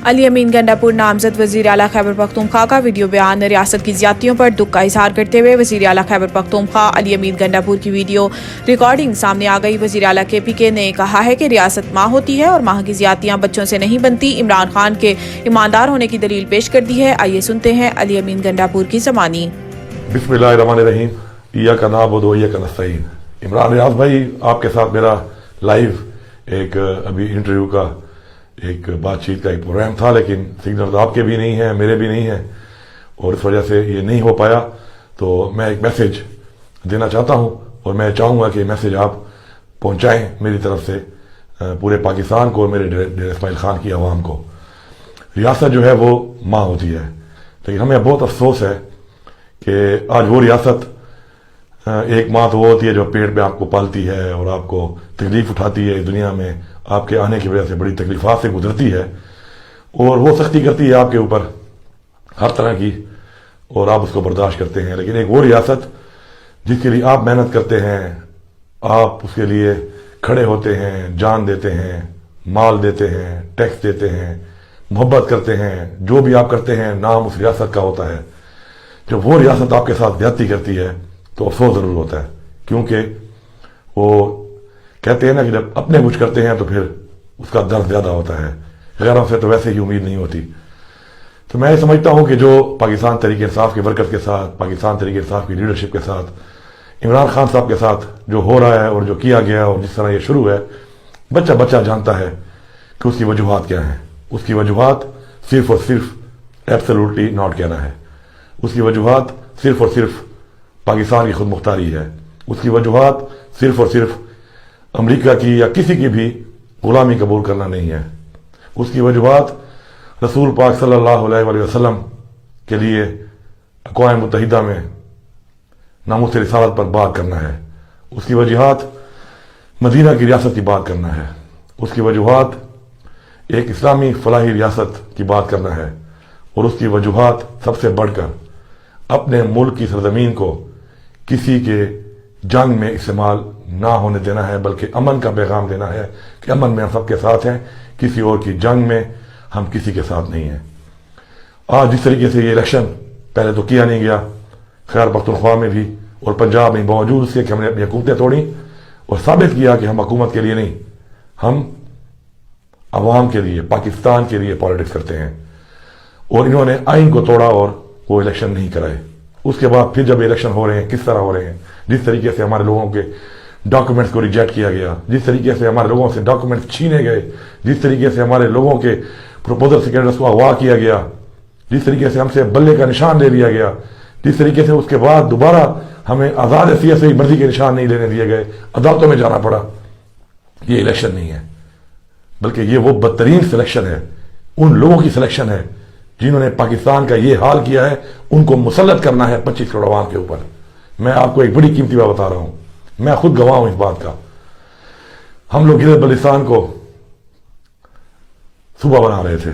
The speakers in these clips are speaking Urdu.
علی امین گنڈاپور نامزد وزیر اعلیٰ خیبر پختونخوا کا ویڈیو بیان ریاست کی زیادتیوں پر دکھ کا اظہار کرتے ہوئے وزیر اعلیٰ خیبر پختونخوا علی امین گنڈاپور کی ویڈیو ریکارڈنگ سامنے آ گئی۔ وزیر اعلیٰ KPK نے کہا ہے کہ ریاست ماں ہوتی ہے اور ماں کی زیادتیاں بچوں سے نہیں بنتی۔ عمران خان کے ایماندار ہونے کی دلیل پیش کر دی ہے۔ آئیے سنتے ہیں علی امین گنڈاپور کی زبانی۔ بسم اللہ الرحمن الرحیم، ایاک نعبد و ایاک نستعین۔ عمران ریاض بھائی، آپ کے ساتھ میرا لائیو ایک ابھی انٹرویو کا ایک بات چیت کا ایک پروگرام تھا، لیکن سگنل آپ کے بھی نہیں ہیں، میرے بھی نہیں ہیں، اور اس وجہ سے یہ نہیں ہو پایا۔ تو میں ایک میسیج دینا چاہتا ہوں، اور میں چاہوں گا کہ میسیج آپ پہنچائیں میری طرف سے پورے پاکستان کو اور میرے ڈیرہ اسماعیل خان کی عوام کو۔ ریاست جو ہے وہ ماں ہوتی ہے، لیکن ہمیں بہت افسوس ہے کہ آج وہ ریاست، ایک ماں تو وہ ہوتی ہے جو پیٹ میں آپ کو پالتی ہے اور آپ کو تکلیف اٹھاتی ہے، اس دنیا میں آپ کے آنے کی وجہ سے بڑی تکلیفات سے گزرتی ہے، اور وہ سختی کرتی ہے آپ کے اوپر ہر طرح کی، اور آپ اس کو برداشت کرتے ہیں۔ لیکن ایک وہ ریاست جس کے لیے آپ محنت کرتے ہیں، آپ اس کے لیے کھڑے ہوتے ہیں، جان دیتے ہیں، مال دیتے ہیں، ٹیکس دیتے ہیں، محبت کرتے ہیں، جو بھی آپ کرتے ہیں نام اس ریاست کا ہوتا ہے۔ جب وہ ریاست آپ کے ساتھ زیادتی کرتی ہے تو افسوس ضرور ہوتا ہے، کیونکہ وہ کہتے ہیں نا کہ جب اپنے کچھ کرتے ہیں تو پھر اس کا درد زیادہ ہوتا ہے، غیروں سے تو ویسے ہی امید نہیں ہوتی۔ تو میں یہ سمجھتا ہوں کہ جو پاکستان تحریک انصاف کے ورکر کے ساتھ، پاکستان تحریک انصاف کی لیڈرشپ کے ساتھ، عمران خان صاحب کے ساتھ جو ہو رہا ہے اور جو کیا گیا اور جس طرح یہ شروع ہے، بچہ بچہ جانتا ہے کہ اس کی وجوہات کیا ہیں۔ اس کی وجوہات صرف اور صرف ایبسلوٹلی ناٹ کہنا ہے، اس کی وجوہات صرف اور صرف پاکستان کی خود مختاری ہے، اس کی وجوہات صرف اور صرف امریکہ کی یا کسی کی بھی غلامی قبول کرنا نہیں ہے، اس کی وجوہات رسول پاک صلی اللہ علیہ وآلہ وسلم کے لیے اقوام متحدہ میں ناموس رسالت پر بات کرنا ہے، اس کی وجوہات مدینہ کی ریاست کی بات کرنا ہے، اس کی وجوہات ایک اسلامی فلاحی ریاست کی بات کرنا ہے، اور اس کی وجوہات سب سے بڑھ کر اپنے ملک کی سرزمین کو کسی کے جنگ میں استعمال نہ ہونے دینا ہے، بلکہ امن کا پیغام دینا ہے کہ امن میں ہم سب کے ساتھ ہیں، کسی اور کی جنگ میں ہم کسی کے ساتھ نہیں ہیں۔ آج جس طریقے سے یہ الیکشن پہلے تو کیا نہیں گیا خیبر پختونخوا میں بھی اور پنجاب میں، باوجود اس کے کہ ہم نے اپنی حکومتیں توڑیں اور ثابت کیا کہ ہم حکومت کے لیے نہیں، ہم عوام کے لیے، پاکستان کے لیے پالیٹکس کرتے ہیں، اور انہوں نے آئین کو توڑا اور وہ الیکشن نہیں کرائے۔ اس کے بعد پھر جب الیکشن ہو رہے ہیں، کس طرح ہو رہے ہیں، جس طریقے سے ہمارے لوگوں کے ڈاکومنٹس کو ریجیکٹ کیا گیا، جس طریقے سے ہمارے لوگوں سے ڈاکومنٹس چھینے گئے، جس طریقے سے ہمارے لوگوں کے پروپوزل سیکنڈرز کو اغوا کیا گیا، جس طریقے سے ہم سے بلے کا نشان لے لیا گیا، جس طریقے سے اس کے بعد دوبارہ ہمیں آزاد حیثیت سے مرضی کے نشان نہیں لینے دیے گئے، عدالتوں میں جانا پڑا۔ یہ الیکشن نہیں ہے، بلکہ یہ وہ بدترین سلیکشن ہے، ان لوگوں کی سلیکشن ہے جنہوں نے پاکستان کا یہ حال کیا ہے، ان کو مسلط کرنا ہے 25 کروڑ عوام کے اوپر۔ میں آپ کو ایک بڑی قیمتی بات بتا رہا ہوں، میں خود گواہ ہوں اس بات کا۔ ہم لوگ گلگت بلتستان کو صوبہ بنا رہے تھے،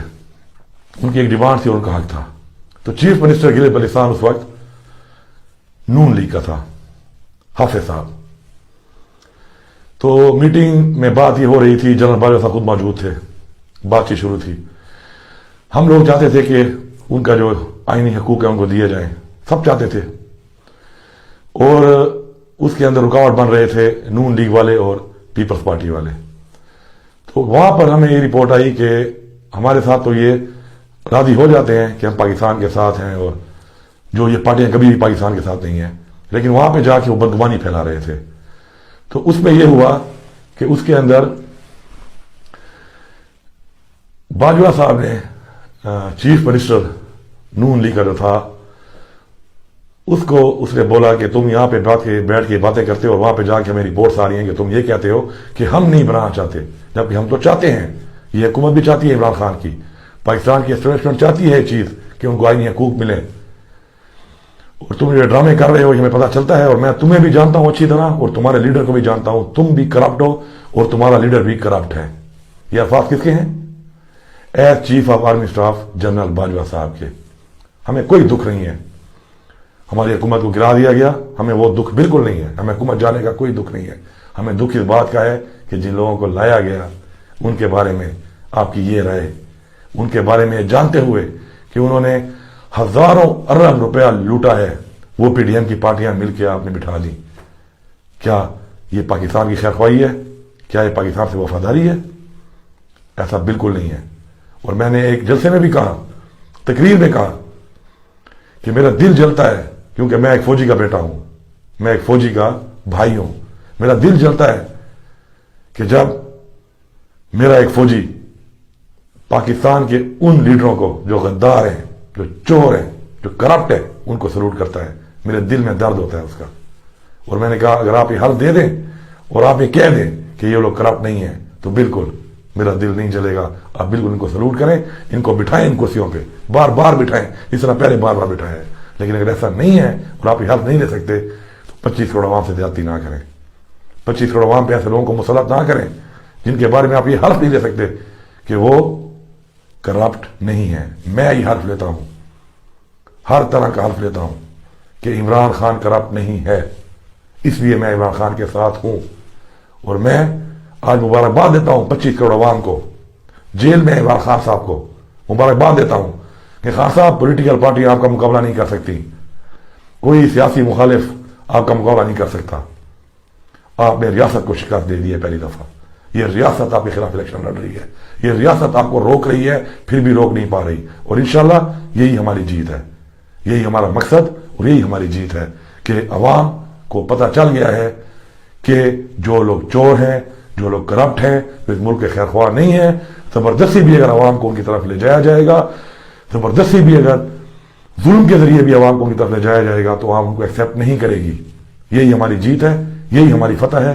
ان کی ایک ڈیمانڈ تھی اور ان کا حق تھا، تو چیف منسٹر گلگت بلتستان اس وقت نون لیگ کا تھا، حافظ صاحب۔ تو میٹنگ میں بات یہ ہو رہی تھی، جنرل باجوہ صاحب خود موجود تھے، بات چیت شروع تھی۔ ہم لوگ چاہتے تھے کہ ان کا جو آئینی حقوق ہے ان کو دیے جائیں، سب چاہتے تھے، اور اس کے اندر رکاوٹ بن رہے تھے نون لیگ والے اور پیپلز پارٹی والے۔ تو وہاں پر ہمیں یہ رپورٹ آئی کہ ہمارے ساتھ تو یہ راضی ہو جاتے ہیں کہ ہم پاکستان کے ساتھ ہیں، اور جو یہ پارٹیاں کبھی بھی پاکستان کے ساتھ نہیں ہیں، لیکن وہاں پہ جا کے وہ بدگمانی پھیلا رہے تھے۔ تو اس میں یہ ہوا کہ اس کے اندر باجوہ صاحب نے چیف منسٹر نون لیگ کا جو تھا اس نے بولا کہ تم یہاں پہ بیٹھ کے باتیں کرتے ہو، اور وہاں پہ جا کے ہمیں رپورٹس آ رہی ہیں کہ تم یہ کہتے ہو کہ ہم نہیں بنانا چاہتے، جبکہ ہم تو چاہتے ہیں، یہ حکومت بھی چاہتی ہے، عمران خان کی پاکستان کی اسٹیبلشمنٹ چاہتی ہے یہ چیز کہ ان کو آئینی حقوق ملیں، اور تم یہ ڈرامے کر رہے ہو، یہ ہمیں پتہ چلتا ہے، اور میں تمہیں بھی جانتا ہوں اچھی طرح، اور تمہارے لیڈر کو بھی جانتا ہوں، تم بھی کرپٹ ہو اور تمہارا لیڈر بھی کرپٹ ہے۔ یہ الفاظ کس کے ہیں؟ As chief of army staff general Bajwa صاحب کے۔ ہمیں کوئی دکھ نہیں ہے، ہماری حکومت کو گرا دیا گیا، ہمیں وہ دکھ بالکل نہیں ہے، ہمیں حکومت جانے کا کوئی دکھ نہیں ہے۔ ہمیں دکھ اس بات کا ہے کہ جن لوگوں کو لایا گیا ان کے بارے میں آپ کی یہ رائے، ان کے بارے میں جانتے ہوئے کہ انہوں نے ہزاروں ارب روپیہ لوٹا ہے، وہ پی ڈی ایم کی پارٹیاں مل کے آپ نے بٹھا لی. کیا یہ پاکستان کی خیرخواہی ہے؟ کیا یہ پاکستان سے وفاداری ہے؟ ایسا بالکل نہیں ہے. اور میں نے ایک جلسے میں بھی کہا، تقریر میں کہا کہ میرا دل جلتا ہے، کیونکہ میں ایک فوجی کا بیٹا ہوں، میں ایک فوجی کا بھائی ہوں. میرا دل جلتا ہے کہ جب میرا ایک فوجی پاکستان کے ان لیڈروں کو جو غدار ہیں، جو چور ہیں، جو کرپٹ ہے، ان کو سلوٹ کرتا ہے. میرے دل میں درد ہوتا ہے اس کا. اور میں نے کہا اگر آپ یہ حل دے دیں اور آپ یہ کہہ دیں کہ یہ لوگ کرپٹ نہیں ہیں تو بالکل میرا دل نہیں جلے گا. آپ بالکل ان کو سلوٹ کریں، ان کو بٹھائیں ان کرسیوں پہ، بار بار بٹھائیں، اس طرح پہلے بار بار بٹھائیں. لیکن اگر ایسا نہیں ہے اور آپ یہ حل نہیں دے سکتے تو 25 کروڑ عوام سے زیادتی نہ کریں. 25 کروڑ عوام پہ ایسے لوگوں کو مسلط نہ کریں جن کے بارے میں آپ یہ حلف نہیں دے سکتے کہ وہ کرپٹ نہیں ہے. میں یہ حلف لیتا ہوں، ہر طرح کا حلف لیتا ہوں کہ عمران خان کرپٹ نہیں ہے. اس لیے میں عمران خان کے ساتھ ہوں. اور میں آج مبارکباد دیتا ہوں 25 کروڑ عوام کو، جیل میں عمران خان صاحب کو مبارکباد دیتا ہوں کہ خان صاحب پولیٹیکل پارٹی آپ کا مقابلہ نہیں کر سکتی، کوئی سیاسی مخالف آپ کا مقابلہ نہیں کر سکتا. آپ نے ریاست کو شکست دے دی ہے پہلی دفعہ. یہ ریاست آپ کے خلاف الیکشن لڑ رہی ہے، یہ ریاست آپ کو روک رہی ہے، پھر بھی روک نہیں پا رہی. اور انشاءاللہ یہی ہماری جیت ہے، یہی ہمارا مقصد اور یہی ہماری جیت ہے کہ عوام کو پتہ چل گیا ہے کہ جو لوگ چور ہیں، جو لوگ کرپٹ ہیں، جو اس ملک کے خیر خواہ نہیں ہیں، زبردستی بھی اگر عوام کو ان کی طرف لے جایا جائے گا، زبردستی بھی اگر ظلم کے ذریعے بھی عوام کو ان کی طرف لے جایا جائے گا تو عوام ان کو ایکسیپٹ نہیں کرے گی. یہی ہماری جیت ہے، یہی ہماری فتح ہے.